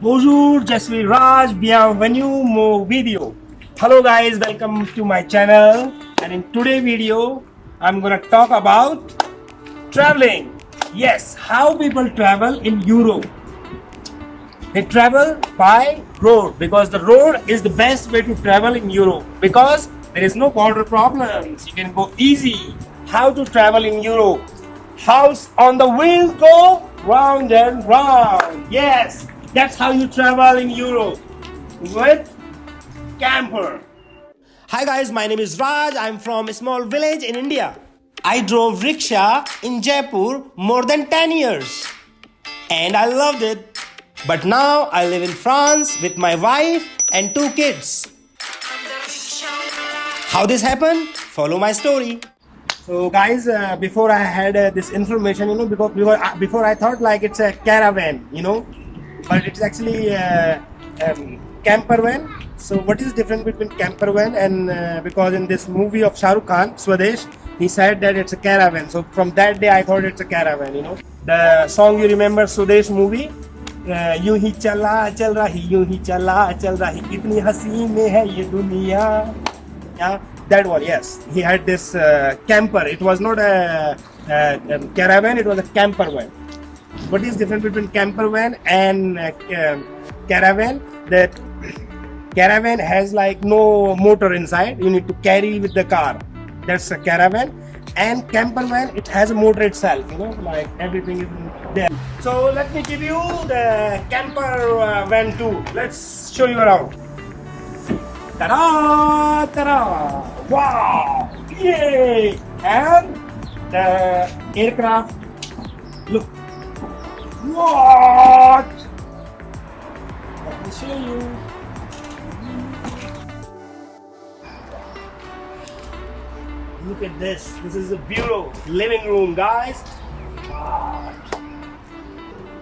Bonjour, je suis Raj, bienvenue mon video. Hello guys, welcome to my channel. And in today's video, I'm gonna talk about traveling. Yes, how people travel in Europe. They travel by road because the road is the best way to travel in Europe because there is no border problems. You can go easy. How to travel in Europe? House on the wheel go round and round. Yes, that's how you travel in Europe with camper. Hi guys, my name is Raj. I'm from a small village in India. I drove rickshaw in Jaipur more than 10 years and I loved it. But now I live in France with my wife and 2 kids. How this happened? Follow my story. So guys, before I had this information, before I thought like it's a caravan, but it's actually camper van. So what is different between camper van and because in this movie of Shah Rukh Khan, Swadesh, he said that it's a caravan. So from that day I thought it's a caravan. The song you remember, Swadesh movie, यूं ही चला चल रही यूं ही चला चल रही कितनी हसी में है ये दुनिया. Yeah, that one. Yes, he had this camper. It was not a caravan, it was a camper van. What is different between camper van and caravan? That caravan has like no motor inside, you need to carry with the car. That's a caravan. And camper van, it has a motor itself, like everything is there. So let me give you the camper van too. Let's show you around. Ta-da! Ta-da! Wow! Yay! And the aircraft. Look. What? Let me show you. Look at this. This is a bureau, living room, guys. Wow.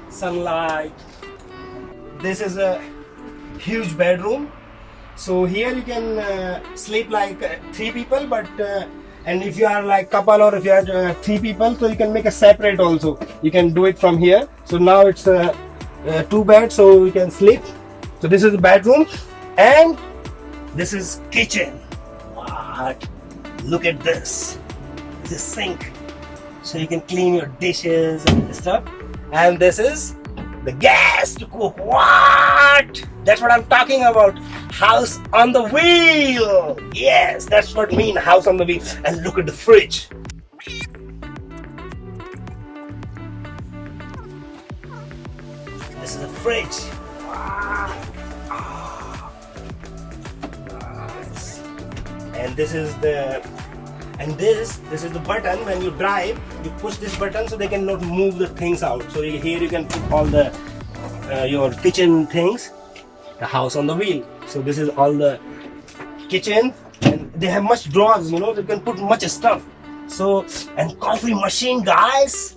Sunlight. This is a huge bedroom. So here you can sleep like 3 people, but and if you are like couple or if you are 3 people, so you can make a separate also. You can do it from here. So now it's 2 beds, so you can sleep. So this is the bedroom, and this is kitchen. What? Look at this. This is sink, so you can clean your dishes and stuff. And this is the gas to cook. What? That's what I'm talking about. House on the wheel. Yes, that's what I mean. House on the wheel. And look at the fridge. This is a fridge. Wow. Nice. And this is the this is the button. When you drive, you push this button so they cannot move the things out. So here you can put all the your kitchen things. The house on the wheel. So this is all the kitchen, and they have much drawers. They can put much stuff. So, and coffee machine, guys.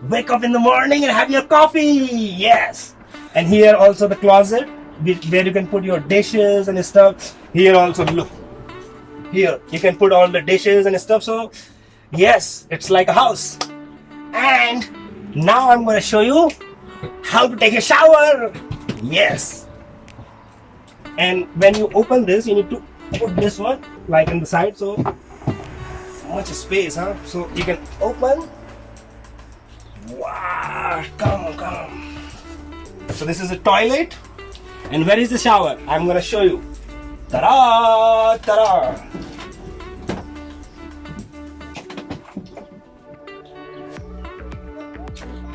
Wake up in the morning and have your coffee. Yes. And here also the closet where you can put your dishes and stuff. Here also, look. Here you can put all the dishes and stuff. So yes, it's like a house. And now I'm going to show you how to take a shower. Yes. And when you open this, you need to put this one like in the side. So much space, huh? So you can open. Wow, come. So this is a toilet. And where is the shower? I'm gonna show you. Ta-da! Ta-da!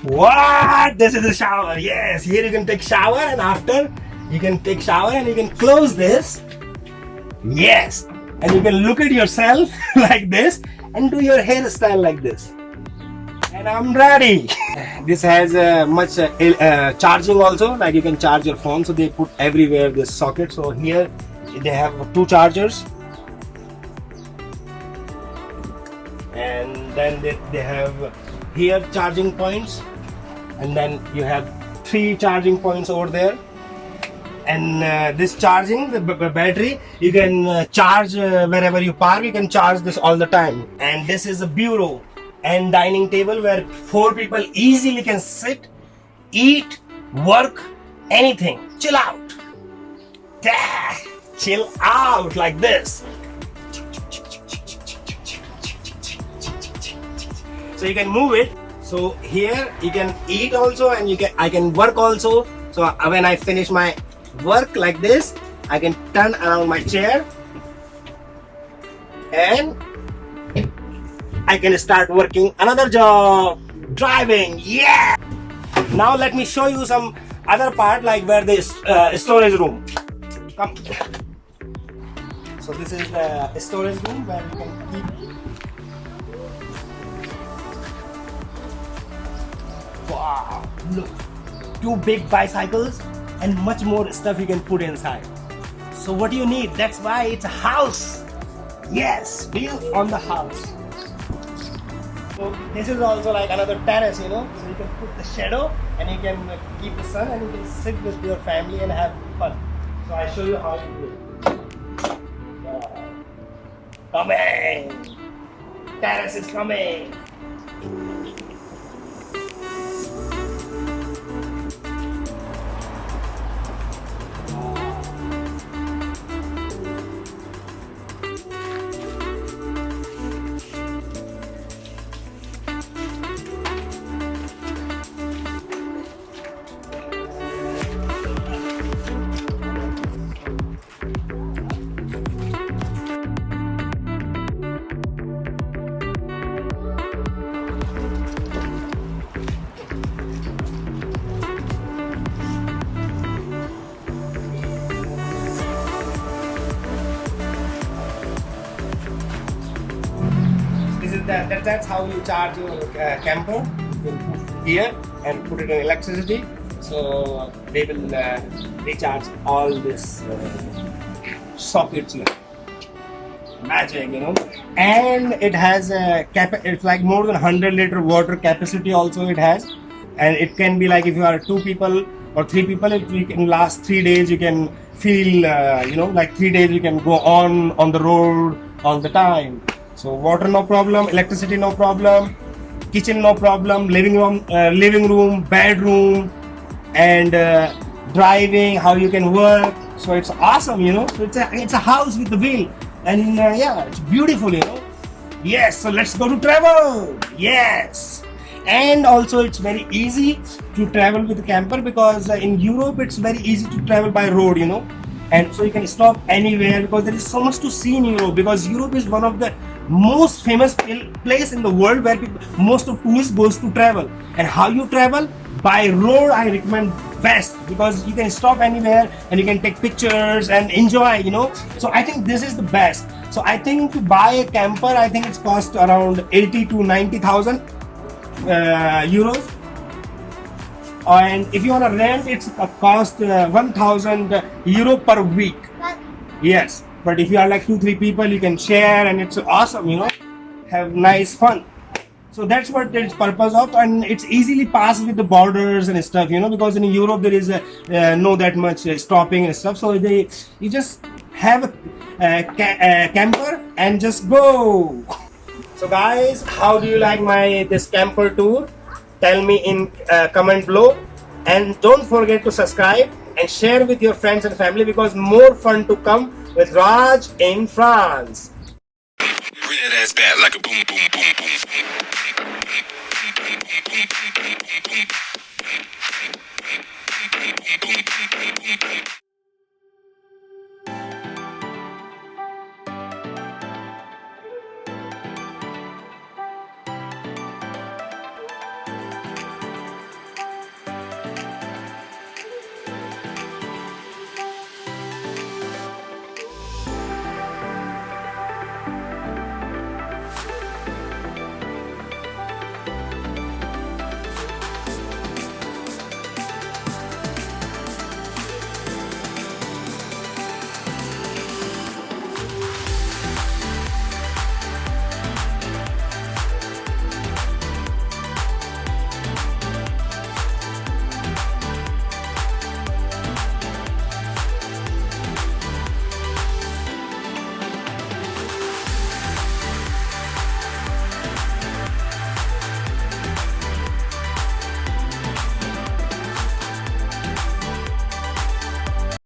What? This is a shower. Yes, here you can take shower, and after you can take shower and you can close this. Yes, and you can look at yourself like this and do your hairstyle like this. And I'm ready. This has much charging also, like you can charge your phone. So they put everywhere this socket. So here they have 2 chargers, and then they have here charging points, and then you have 3 charging points over there. And this charging the battery, you can charge wherever you park. You can charge this all the time. And this is a bureau and dining table where 4 people easily can sit, eat, work anything. Chill out. Chill out like this. So you can move it. So here you can eat also, and I can work also. So when I finish my work like this, I can turn around my chair and I can start working another job. Driving, yeah. Now let me show you some other part, like where this storage room. Come. So this is the storage room where you can keep. Wow, look, 2 big bicycles and much more stuff you can put inside. So what do you need? That's why it's a house. Yes, built on the house. So this is also like another terrace, you know. So you can put the shadow and you can keep the sun and you can sit with your family and have fun. So I show you how you do it. Coming! Terrace is coming! That's how you charge your camper. You can put here and put it in electricity, so they will recharge all this sockets here. Magic, you know. And it has a it's like more than 100-liter water capacity also it has, and it can be like if you are 2 people or 3 people, it can last 3 days. You can feel you know, like 3 days you can go on the road all the time. So water no problem, electricity no problem, kitchen no problem, living room, bedroom, and driving, how you can work. So it's awesome, you know. So it's a house with the wheel, and yeah, it's beautiful, you know. Yes, so let's go to travel. Yes, and also it's very easy to travel with a camper because in Europe it's very easy to travel by road, you know. And so you can stop anywhere because there is so much to see in Europe, because Europe is one of the most famous place in the world where most of tourists goes to travel. And how you travel? By road, I recommend best, because you can stop anywhere and you can take pictures and enjoy, you know. So I think this is the best. So I think to buy a camper, I think it's cost around 80 to 90,000 euros. And if you want to rent, it's a cost 1,000 euro per week. Yes, but if you are like 2-3 people, you can share, and it's awesome, you know, have nice fun. So that's what its purpose of, and it's easily passed with the borders and stuff, you know, because in Europe there is no that much stopping and stuff. So you just have a camper and just go. So guys, how do you like this camper tour? Tell me in comment below, and don't forget to subscribe and share with your friends and family, because more fun to come with Raj in France. Bring that ass back like a boom, boom, boom, boom, boom. Boom, boom, boom, boom, boom, boom.